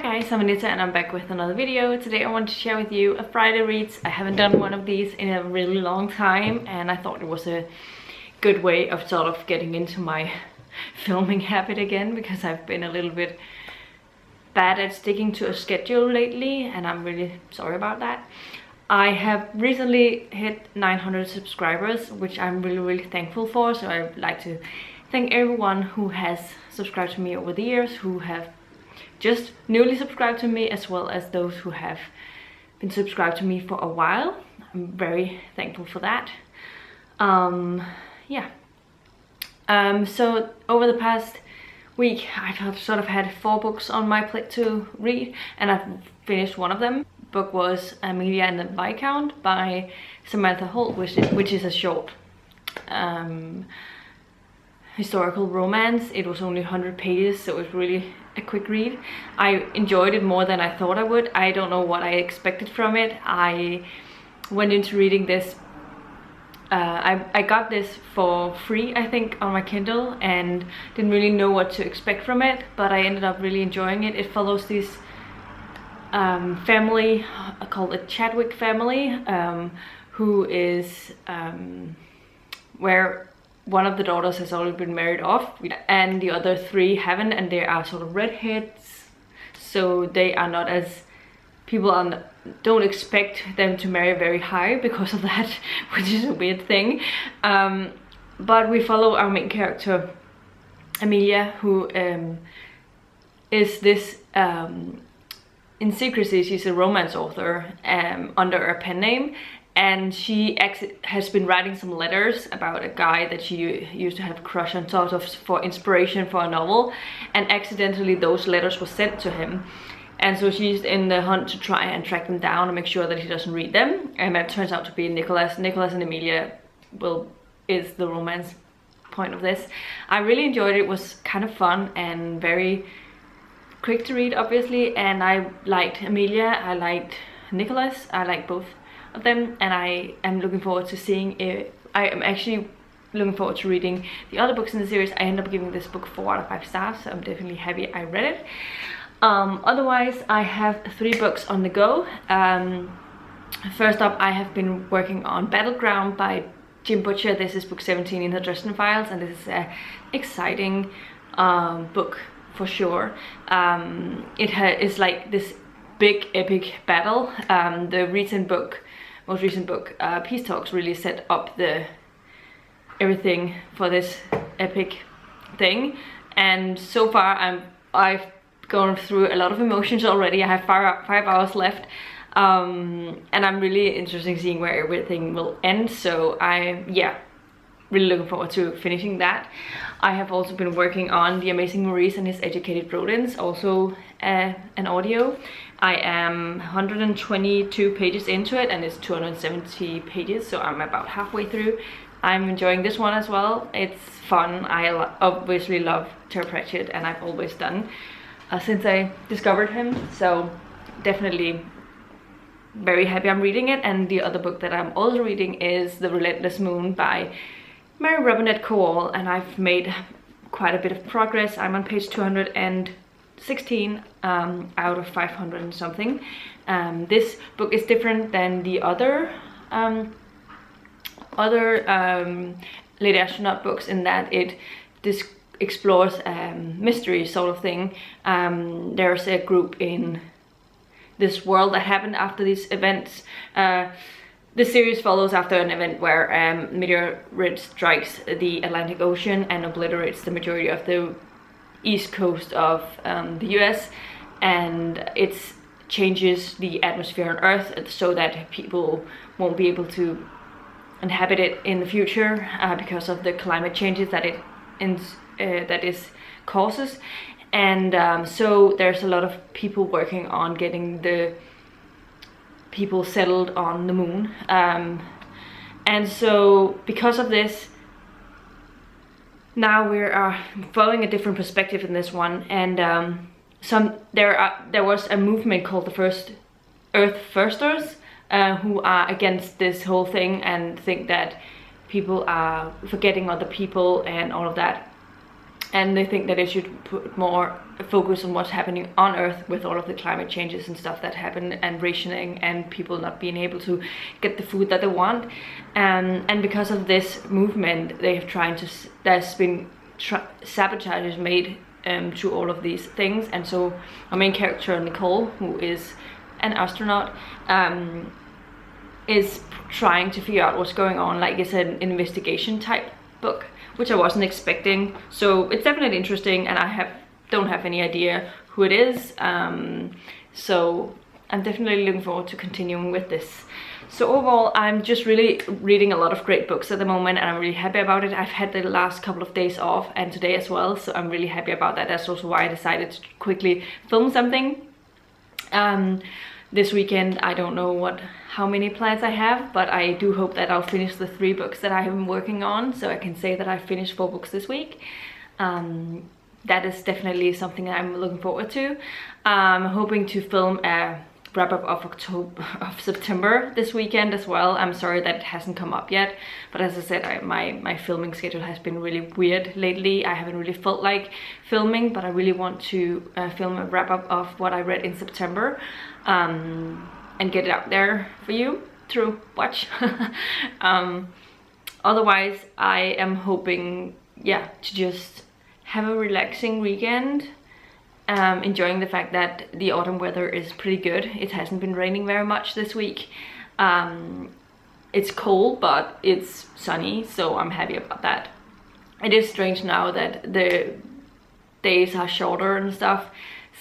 guys, I'm Anita and I'm back with another video. Today I want to share with you a Friday reads. I haven't done one of these in a really long time and I thought it was a good way of sort of getting into my filming habit again, because I've been a little bit bad at sticking to a schedule lately and I'm really sorry about that. I have recently hit 900 subscribers, which I'm really thankful for, so I'd like to thank everyone who has subscribed to me over the years, who have just newly subscribed to me, as well as those who have been subscribed to me for a while. I'm very thankful for that. So over the past week I've sort of had 4 books on my plate to read and I've finished one of them. The book was Amelia and the Viscount by Samantha Holt, which is a short historical romance. It was only 100 pages, so it was really a quick read. I enjoyed it more than I thought I would. I don't know what I expected from it. I went into reading this, I got this for free, I think, on my Kindle, and didn't really know what to expect from it, but I ended up really enjoying it. It follows this family called the Chadwick family, who is where one of the daughters has already been married off and the other 3 haven't, and they are sort of redheads, so they are not as don't expect them to marry very high because of that, which is a weird thing. But we follow our main character Amelia, who is this in secrecy she's a romance author under a pen name, and she has been writing some letters about a guy that she used to have a crush on, sort of for inspiration for a novel, and accidentally those letters were sent to him. And so she's in the hunt to try and track them down and make sure that he doesn't read them. And it turns out to be Nicholas. Nicholas and Amelia is the romance point of this. I really enjoyed it. It was kind of fun and very quick to read, obviously. And I liked Amelia, I liked Nicholas, I liked both of them, and I am looking forward to seeing it. I am actually looking forward to reading the other books in the series. I end up giving this book 4 out of 5 stars, so I'm definitely happy I read it. Otherwise, I have 3 books on the go. First up, I have been working on Battleground by Jim Butcher. This is book 17 in the Dresden Files, and this is an exciting book for sure. It's like this big epic battle. The most recent book, Peace Talks, really set up everything for this epic thing, and so far I've gone through a lot of emotions already. I have 5 hours left, and I'm really interested in seeing where everything will end, so really looking forward to finishing that. I have also been working on The Amazing Maurice and His Educated Rodents, also an audio. I am 122 pages into it and it's 270 pages, so I'm about halfway through. I'm enjoying this one as well. It's fun. I obviously love Pratchett, and I've always done since I discovered him, so definitely very happy I'm reading it. And the other book that I'm also reading is The Relentless Moon by Robinette Kowall, and I've made quite a bit of progress. I'm on page 216 out of 500 and something. This book is different than the other Lady Astronaut books in that it explores mystery sort of thing. There's a group in this world that happened after these events. The series follows after an event where meteorite strikes the Atlantic Ocean and obliterates the majority of the east coast of the US, and it changes the atmosphere on Earth so that people won't be able to inhabit it in the future because of the climate changes that it causes. And so there's a lot of people working on getting the people settled on the moon, and so because of this, now we are following a different perspective in this one. And there was a movement called the Earth Firsters, who are against this whole thing and think that people are forgetting other people and all of that. and they think that it should put more focus on what's happening on Earth with all of the climate changes and stuff that happen, and rationing, and people not being able to get the food that they want. And because of this movement, they have trying to, there's been sabotages made to all of these things. And so our main character, Nicole, who is an astronaut, is trying to figure out what's going on. Like, it's an investigation type book, which I wasn't expecting. So it's definitely interesting, and I don't have any idea who it is. So I'm definitely looking forward to continuing with this. So overall, I'm just really reading a lot of great books at the moment, and I'm really happy about it. I've had the last couple of days off, and today as well, so I'm really happy about that. That's also why I decided to quickly film something. This weekend, I don't know how many plans I have, but I do hope that I'll finish the 3 books that I have been working on, so I can say that I finished 4 books this week. That is definitely something I'm looking forward to. I'm hoping to film a wrap-up of September this weekend as well. I'm sorry that it hasn't come up yet, but as I said, my filming schedule has been really weird lately. I haven't really felt like filming, but I really want to film a wrap-up of what I read in September, and get it out there for you to watch. Otherwise, I am hoping, yeah, to just have a relaxing weekend. Enjoying the fact that the autumn weather is pretty good. It hasn't been raining very much this week. It's cold, but it's sunny, so I'm happy about that. It is strange now that the days are shorter and stuff,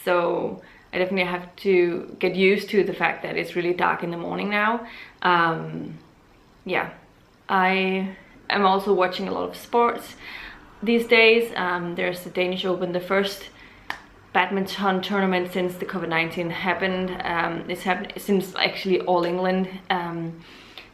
so I definitely have to get used to the fact that it's really dark in the morning now. Yeah, I am also watching a lot of sports these days. There's the Danish Open, the first badminton tournament since the COVID-19 happened. It's happened since actually All England,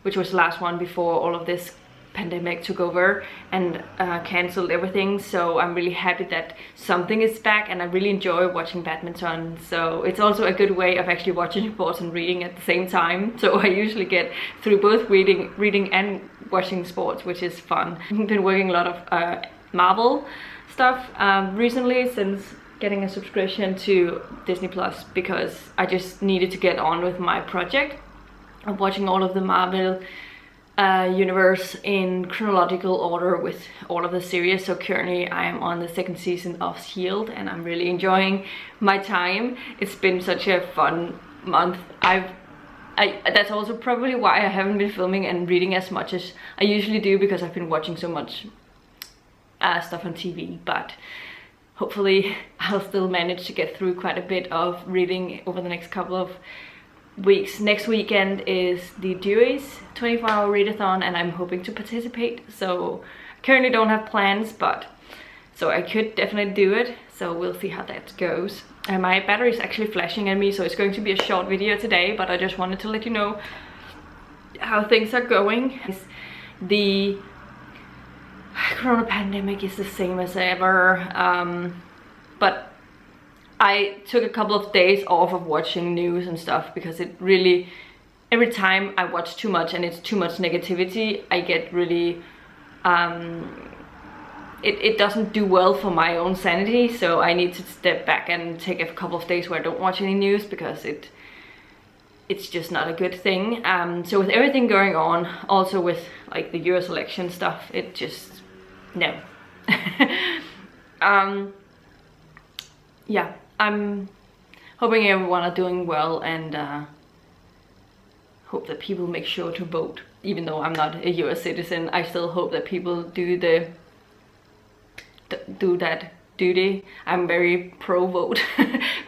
which was the last one before all of this pandemic took over and cancelled everything. So I'm really happy that something is back, and I really enjoy watching badminton. So it's also a good way of actually watching sports and reading at the same time. So I usually get through both reading and watching sports, which is fun. I've been working a lot of Marvel stuff recently, since getting a subscription to Disney Plus, because I just needed to get on with my project of watching all of the Marvel universe in chronological order with all of the series. So currently I am on the 2nd season of S.H.I.E.L.D. and I'm really enjoying my time. It's been such a fun month. That's also probably why I haven't been filming and reading as much as I usually do, because I've been watching so much stuff on TV. But hopefully I'll still manage to get through quite a bit of reading over the next couple of weeks. Next weekend is the Dewey's 24-hour readathon, and I'm hoping to participate. So I currently don't have plans, but so I could definitely do it. So we'll see how that goes. And my battery is actually flashing at me, so it's going to be a short video today, but I just wanted to let you know how things are going. The corona pandemic is the same as ever, but I took a couple of days off of watching news and stuff, because it really, every time I watch too much and it's too much negativity, I get really it doesn't do well for my own sanity. So I need to step back and take a couple of days where I don't watch any news, because it's just not a good thing. So with everything going on, also with like the US election stuff, it just, no. Yeah, I'm hoping everyone are doing well, and hope that people make sure to vote. Even though I'm not a US citizen, I still hope that people do that duty. I'm very pro-vote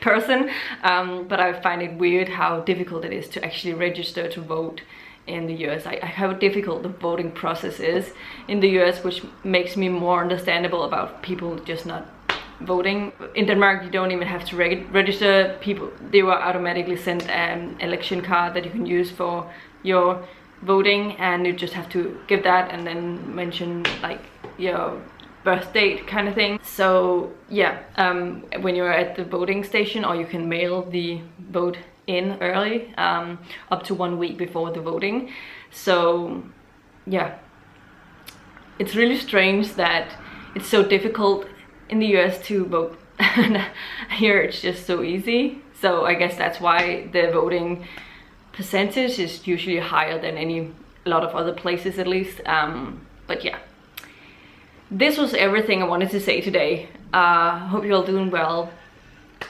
person, but I find it weird how difficult it is to actually register to vote in the US. How difficult the voting process is in the US, which makes me more understandable about people just not voting. In Denmark, you don't even have to register. They were automatically sent an election card that you can use for your voting, and you just have to give that and then mention like your birth date kind of thing. So yeah, when you're at the voting station, or you can mail the vote in early, up to 1 week before the voting. So yeah, it's really strange that it's so difficult in the US to vote. Here it's just so easy. So I guess that's why the voting percentage is usually higher than a lot of other places at least. But yeah, this was everything I wanted to say today. Hope you're all doing well.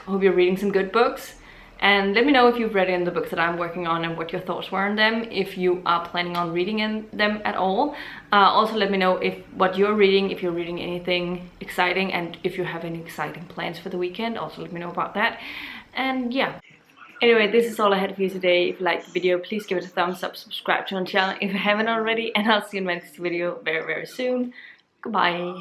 Hope you're reading some good books. And let me know if you've read any of the books that I'm working on and what your thoughts were on them, if you are planning on reading them at all. Also let me know what you're reading, if you're reading anything exciting, and if you have any exciting plans for the weekend. Also let me know about that. And yeah. Anyway, this is all I had for you today. If you liked the video, please give it a thumbs up, subscribe to our channel if you haven't already, and I'll see you in my next video very, very soon. Goodbye.